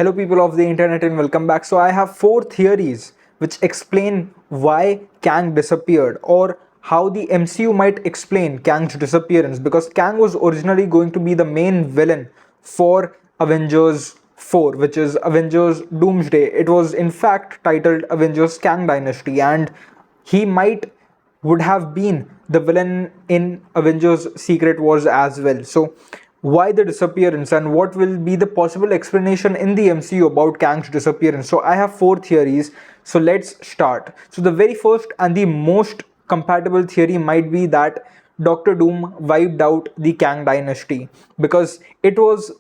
Hello, people of the internet, and welcome back. So, I have four theories which explain why Kang disappeared, or how the MCU might explain Kang's disappearance, because Kang was originally going to be the main villain for Avengers 4, which is Avengers Doomsday. It was in fact titled Avengers Kang Dynasty, and he might would have been the villain in Avengers Secret Wars as well. So, why the disappearance and what will be the possible explanation in the MCU about Kang's disappearance? So, I have four theories. So, let's start. So, the very first and the most compatible theory might be that Doctor Doom wiped out the Kang dynasty, because it was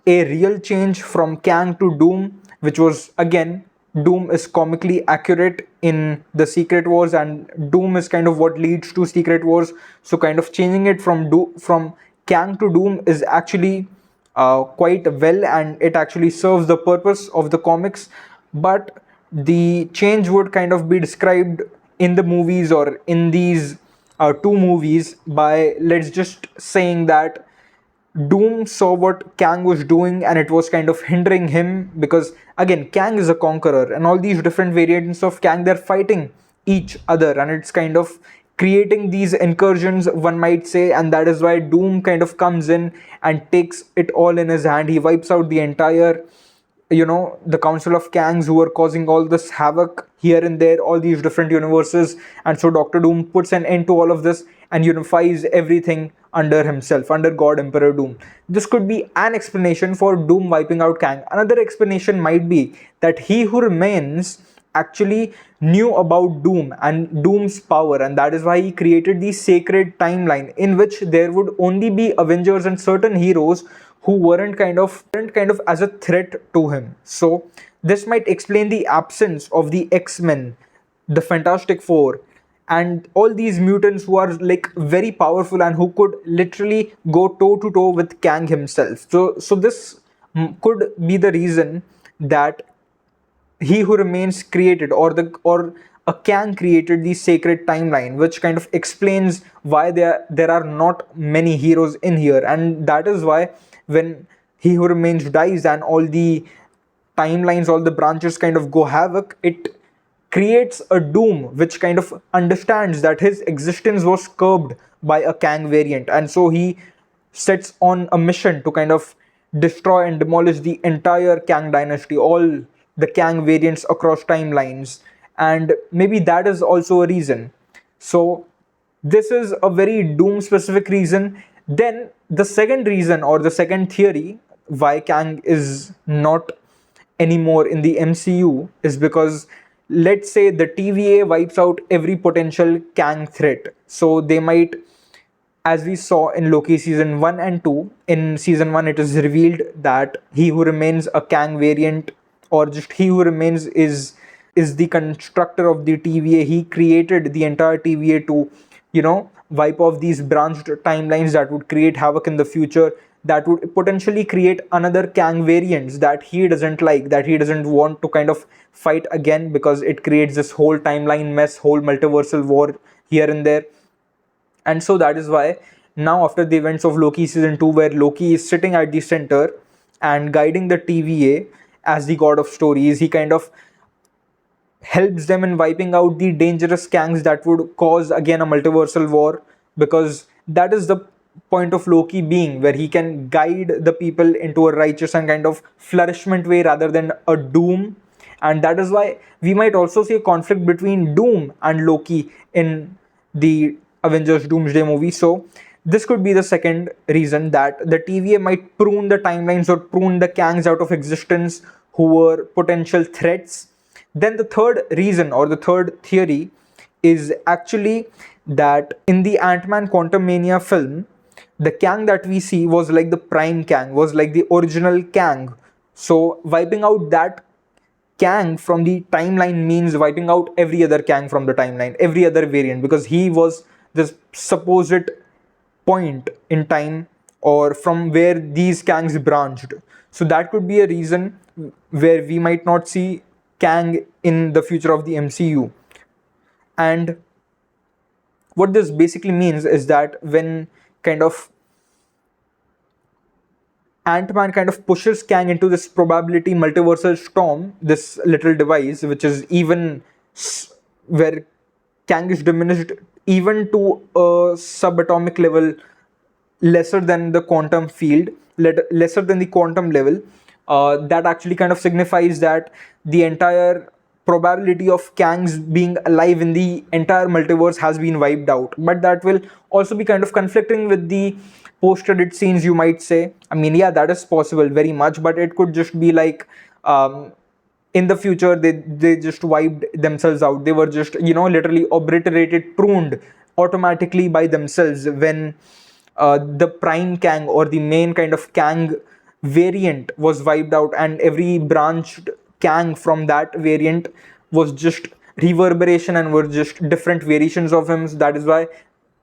a real change from Kang to Doom, which was again, Doom is comically accurate in the Secret Wars, and Doom is kind of what leads to Secret Wars. So, kind of changing it from Kang to Doom is actually quite well, and it actually serves the purpose of the comics. But the change would kind of be described in the movies, or in these two movies, by let's just saying that Doom saw what Kang was doing and it was kind of hindering him, because again, Kang is a conqueror, and all these different variants of Kang, they're fighting each other, and it's kind of creating these incursions, one might say. And that is why Doom kind of comes in and takes it all in his hand. He wipes out the entire, the council of Kangs, who are causing all this havoc here and there, all these different universes. And so Dr. Doom puts an end to all of this and unifies everything under himself, under God Emperor Doom. This could be an explanation for Doom wiping out Kang. Another explanation might be that He Who Remains actually knew about Doom and Doom's power, and that is why he created the sacred timeline in which there would only be Avengers and certain heroes who weren't kind of as a threat to him. So this might explain the absence of the X-Men, the Fantastic Four, and all these mutants who are like very powerful and who could literally go toe to toe with Kang himself. So this could be the reason that He Who Remains created, or a Kang created the sacred timeline, which kind of explains why there are not many heroes in here. And that is why when He Who Remains dies and all the timelines, all the branches kind of go havoc, it creates a Doom which kind of understands that his existence was curbed by a Kang variant, and so he sets on a mission to kind of destroy and demolish the entire Kang dynasty, all the Kang variants across timelines. And maybe that is also a reason. So this is a very Doom specific reason. Then the second reason, or the second theory, why Kang is not anymore in the MCU is because, let's say, the TVA wipes out every potential Kang threat. So they might, as we saw in Loki season 1 and 2, in season 1 it is revealed that He Who Remains a Kang variant, or just He Who Remains is the constructor of the TVA. He created the entire TVA to, wipe off these branched timelines that would create havoc in the future, that would potentially create another Kang variants that he doesn't like, that he doesn't want to kind of fight again, because it creates this whole timeline mess, whole multiversal war here and there. And so that is why now, after the events of Loki season 2, where Loki is sitting at the center and guiding the TVA as the god of stories, he kind of helps them in wiping out the dangerous Kangs that would cause again a multiversal war, because that is the point of Loki being, where he can guide the people into a righteous and kind of flourishment way rather than a doom. And that is why we might also see a conflict between Doom and Loki in the Avengers Doomsday movie. So this could be the second reason that the TVA might prune the timelines or prune the Kangs out of existence who were potential threats. Then the third reason, or the third theory, is actually that in the Ant-Man Quantumania film, the Kang that we see was like the prime Kang, was like the original Kang. So wiping out that Kang from the timeline means wiping out every other Kang from the timeline, every other variant, because he was this supposed point in time, or from where these Kangs branched. So that could be a reason where we might not see Kang in the future of the MCU. And what this basically means is that when kind of Ant-Man kind of pushes Kang into this probability multiversal storm, this little device, which is even where Kang is diminished even to a subatomic level, lesser than the quantum field, lesser than the quantum level. That actually kind of signifies that the entire probability of Kang's being alive in the entire multiverse has been wiped out. But that will also be kind of conflicting with the post-credit scenes, you might say. I mean, yeah, that is possible very much, but it could just be like in the future they just wiped themselves out. They were just, literally obliterated, pruned automatically by themselves when the prime Kang or the main kind of Kang variant was wiped out, and every branched Kang from that variant was just reverberation and were just different variations of him. So that is why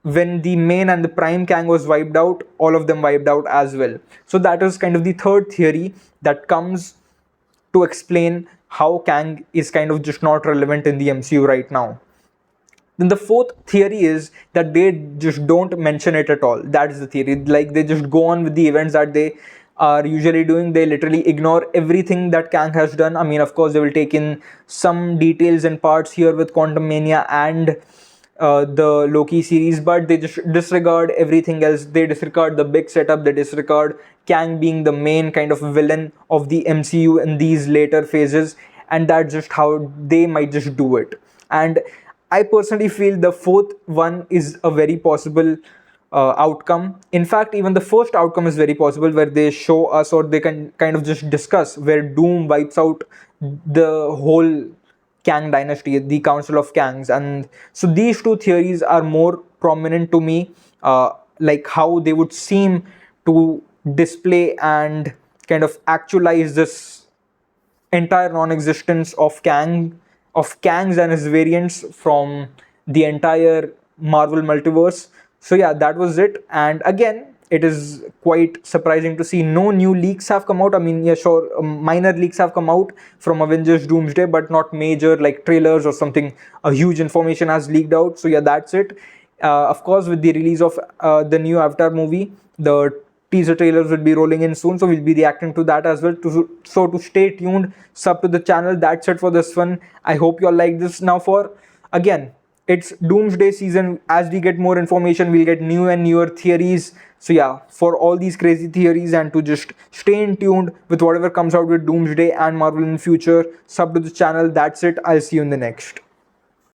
when the main and the prime Kang was wiped out, all of them wiped out as well. So that is kind of the third theory that comes to explain how Kang is kind of just not relevant in the MCU right now. Then the fourth theory is that they just don't mention it at all. That is the theory. Like they just go on with the events that they are usually doing. They literally ignore everything that Kang has done. I mean, of course, they will take in some details and parts here with Quantum Mania and the Loki series, but they just disregard everything else. They disregard the big setup. They disregard Kang being the main kind of villain of the MCU in these later phases, and that's just how they might just do it. And I personally feel the fourth one is a very possible outcome. In fact, even the first outcome is very possible, where they show us or they can kind of just discuss where Doom wipes out the whole Kang dynasty, the Council of Kangs. And so these two theories are more prominent to me, like how they would seem to display and kind of actualize this entire non-existence of Kangs and his variants from the entire Marvel multiverse. So yeah, that was it. And again, it is quite surprising to see no new leaks have come out. I mean, yeah, sure, minor leaks have come out from Avengers Doomsday, but not major like trailers or something. A huge information has leaked out. So yeah, that's it. Of course, with the release of the new Avatar movie, the teaser trailers will be rolling in soon, so we'll be reacting to that as well. So to stay tuned, sub to the channel. That's it for this one. I hope you all like this. Now for again, it's Doomsday season. As we get more information, we'll get new and newer theories. So yeah, for all these crazy theories and to just stay in tuned with whatever comes out with Doomsday and Marvel in the future, sub to the channel. That's it. I'll see you in the next.